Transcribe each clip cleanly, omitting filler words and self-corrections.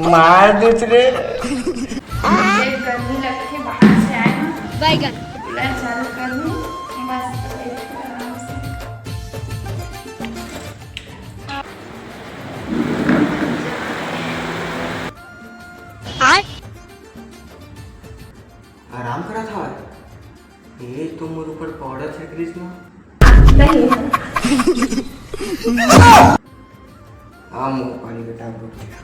मार दूसरे गर्मी लगती है, बाहर से आए ना बैगन कूलर चालू कर दूं बस आराम से। आराम करा था ये तुम मोर ऊपर पौड़ा है कृष्णा नहीं आम पानी का टाप रुक गया।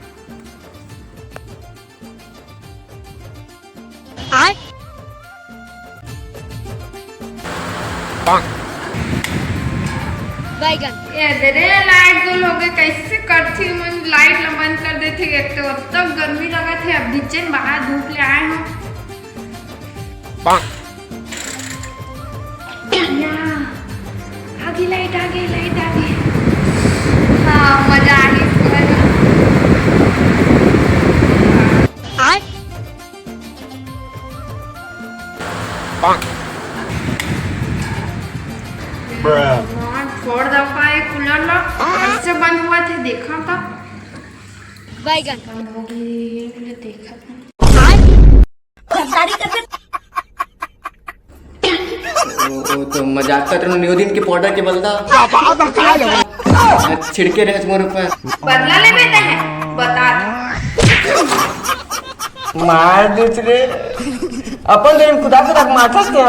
बैगन ये दे लाइट गुल हो गए, कैसे करती मन लाइट ला बंद कर देती। एक तो तब गर्मी लगा थे, अब किचन बाहर धूप ले आए हो। आगे लाइट आ गई, लाइट आ गई। हाँ मजा आ गई छोड़ दफा ये कूलर लो कैसे बंद हुआ थे देखा था। बैगन बंद हो गई मैंने देखा था। वो तो मजाक कर रहा हूँ दिन के पाउडर के बलदा छिड़के रहे मोर ऊपर बदला ले बेटा है बता मार दूसरे अपन तो खुदा खुदा माथा के